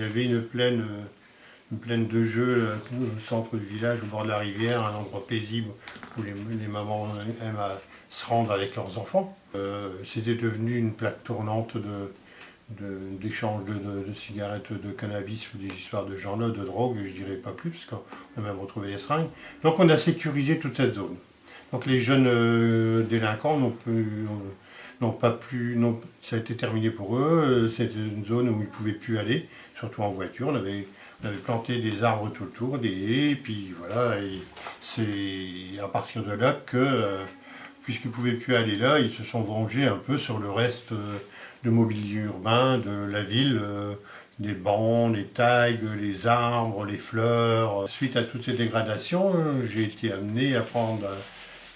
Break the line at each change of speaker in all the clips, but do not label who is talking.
y avait une plaine de jeu au centre du village, au bord de la rivière, un endroit paisible où les mamans aiment à se rendre avec leurs enfants. C'était devenu une plaque tournante d'échanges de cigarettes, de cannabis ou des histoires de gens-là, de drogue, je dirais pas plus, parce qu'on a même retrouvé des seringues. Donc on a sécurisé toute cette zone. Donc les jeunes délinquants n'ont pas pu, ça a été terminé pour eux. C'était une zone où ils ne pouvaient plus aller, surtout en voiture. On avait planté des arbres tout autour, des haies, et puis voilà. Et c'est à partir de là que, puisqu'ils ne pouvaient plus aller là, ils se sont vengés un peu sur le reste de mobilier urbain de la ville. Les bancs, les tags, les arbres, les fleurs. Suite à toutes ces dégradations, j'ai été amené à prendre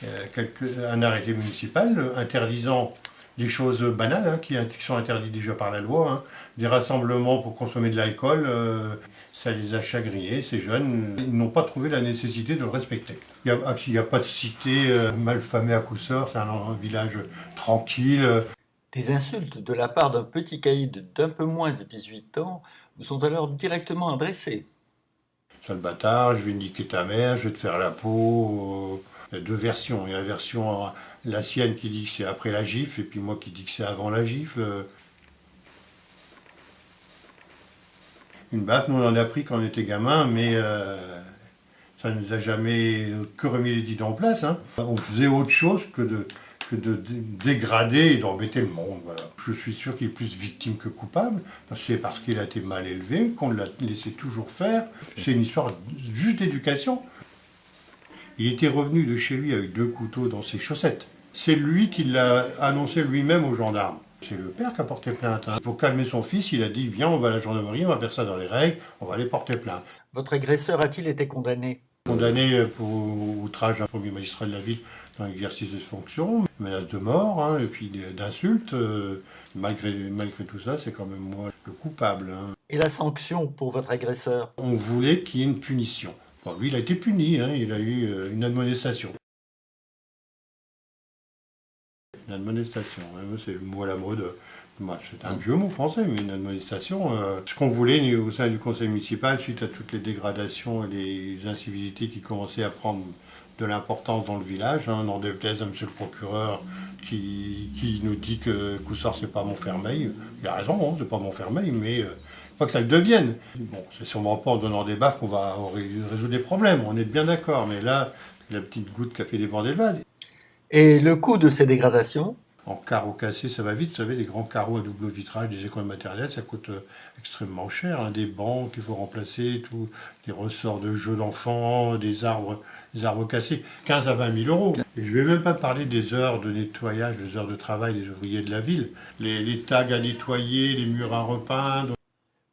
un arrêté municipal interdisant des choses banales qui sont interdites déjà par la loi, des rassemblements pour consommer de l'alcool, ça les a chagrinés, ces jeunes, ils n'ont pas trouvé la nécessité de le respecter. Il n'y a pas de cité malfamée à Cousseur, c'est un village tranquille.
Des insultes de la part d'un petit caïd d'un peu moins de 18 ans vous sont alors directement adressées.
Sale bâtard, je vais niquer ta mère, je vais te faire la peau. Il y a deux versions. Il y a la version, la sienne qui dit que c'est après la gifle, et puis moi qui dis que c'est avant la gifle. Une baffe, nous on en a pris quand on était gamin, mais ça ne nous a jamais que remis les idées en place. On faisait autre chose que de dégrader et d'embêter le monde. Voilà. Je suis sûr qu'il est plus victime que coupable, c'est parce qu'il a été mal élevé, qu'on l'a laissé toujours faire. C'est une histoire juste d'éducation. Il était revenu de chez lui avec 2 couteaux dans ses chaussettes. C'est lui qui l'a annoncé lui-même aux gendarmes. C'est le père qui a porté plainte. Pour calmer son fils, il a dit « Viens, on va à la gendarmerie, on va faire ça dans les règles, on va aller porter plainte ».
Votre agresseur a-t-il été condamné?
Condamné pour outrage d'un premier magistrat de la ville dans l'exercice de ses fonctions, menace de mort, et puis d'insultes. Malgré tout ça, c'est quand même moi le coupable.
Et la sanction pour votre agresseur?
On voulait qu'il y ait une punition. Bon, lui, il a été puni, il a eu une admonestation. Une admonestation, c'est le mot à la mode. C'est un vieux mot français, mais une admonestation. Ce qu'on voulait au sein du conseil municipal, suite à toutes les dégradations et les incivilités qui commençaient à prendre de l'importance dans le village, n'en déplaise à monsieur le procureur qui nous dit que Coussard c'est pas Montfermeil. Il a raison, c'est pas Montfermeil, mais faut que ça le devienne. Bon, c'est sûrement pas en donnant des baffes qu'on va résoudre des problèmes, on est bien d'accord, mais là, la petite goutte qui a fait déborder le vase.
Et le coût de ces dégradations?
En carreaux cassés, ça va vite. Vous savez, les grands carreaux à double vitrage des écoles maternelles, ça coûte extrêmement cher. Des bancs qu'il faut remplacer, des ressorts de jeux d'enfants, des arbres cassés. 15 à 20 000 euros. Et je ne vais même pas parler des heures de nettoyage, des heures de travail des ouvriers de la ville. Les tags à nettoyer, les murs à repeindre.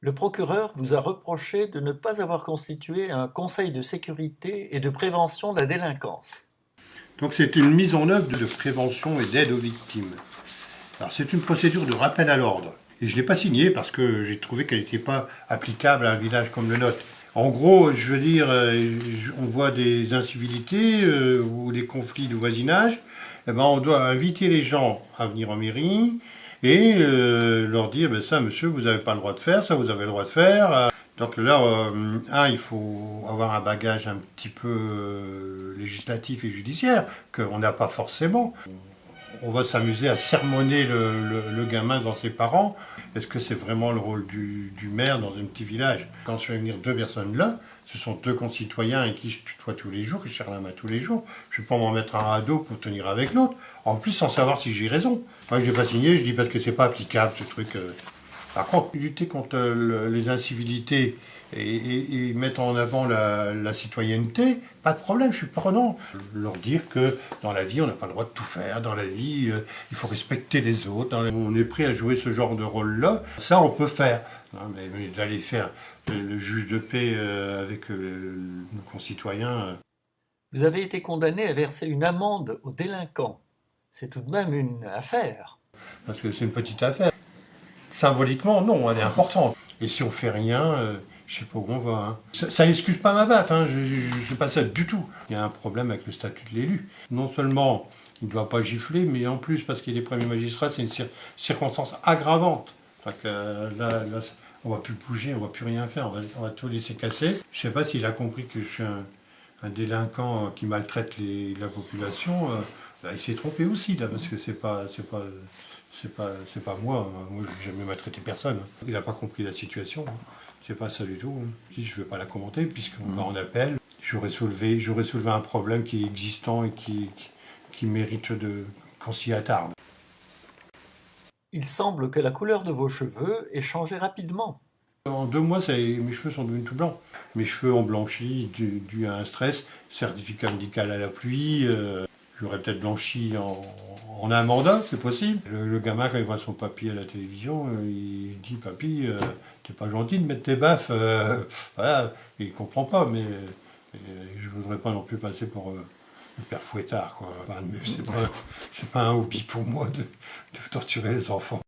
Le procureur vous a reproché de ne pas avoir constitué un conseil de sécurité et de prévention de la délinquance.
Donc c'est une mise en œuvre de prévention et d'aide aux victimes. Alors c'est une procédure de rappel à l'ordre. Et je ne l'ai pas signée parce que j'ai trouvé qu'elle n'était pas applicable à un village comme le nôtre. En gros, je veux dire, on voit des incivilités ou des conflits de voisinage. Eh ben, on doit inviter les gens à venir en mairie et leur dire, ben ça monsieur, vous n'avez pas le droit de faire, ça vous avez le droit de faire. Donc là, il faut avoir un bagage un petit peu législatif et judiciaire, qu'on n'a pas forcément. On va s'amuser à sermonner le gamin devant ses parents. Est-ce que c'est vraiment le rôle du maire dans un petit village? Quand je fais venir 2 personnes là, ce sont 2 concitoyens avec qui je tutoie tous les jours, que je serre la main tous les jours. Je ne vais pas m'en mettre un radeau pour tenir avec l'autre. En plus, sans savoir si j'ai raison. Moi, je n'ai pas signé, je dis parce que c'est pas applicable, ce truc. Par contre, lutter contre les incivilités et mettre en avant la citoyenneté, pas de problème, je suis prenant. Leur dire que dans la vie, on n'a pas le droit de tout faire, dans la vie, il faut respecter les autres, on est prêt à jouer ce genre de rôle-là, ça on peut faire. Mais d'aller faire le juge de paix avec nos concitoyens.
Vous avez été condamné à verser une amende aux délinquants. C'est tout de même une affaire.
Parce que c'est une petite affaire. Symboliquement, non, elle est importante. Et si on fait rien, je sais pas où on va. Ça n'excuse pas ma baffe, je ne pas ça du tout. Il y a un problème avec le statut de l'élu. Non seulement il ne doit pas gifler, mais en plus, parce qu'il est premier magistrat, c'est une circonstance aggravante. Que là, on va plus bouger, on va plus rien faire, on va tout laisser casser. Je sais pas s'il a compris que je suis un délinquant qui maltraite la population. Il s'est trompé aussi là, parce que c'est pas moi. Moi, je n'ai jamais maltraité personne. Il n'a pas compris la situation. C'est pas ça du tout. Si je ne vais pas la commenter, puisqu'on va en appel, j'aurais soulevé un problème qui est existant et qui mérite qu'on s'y attarde.
Il semble que la couleur de vos cheveux ait changé rapidement.
En 2 mois, mes cheveux sont devenus tout blancs. Mes cheveux ont blanchi dû à un stress, certificat médical à la pluie. J'aurais peut-être blanchi en un mandat, c'est possible. Le gamin, quand il voit son papy à la télévision, il dit « Papy, t'es pas gentil de mettre tes baffes. » Voilà, il comprend pas, mais je voudrais pas non plus passer pour le père Fouettard, quoi. Enfin, c'est pas un hobby pour moi de torturer les enfants.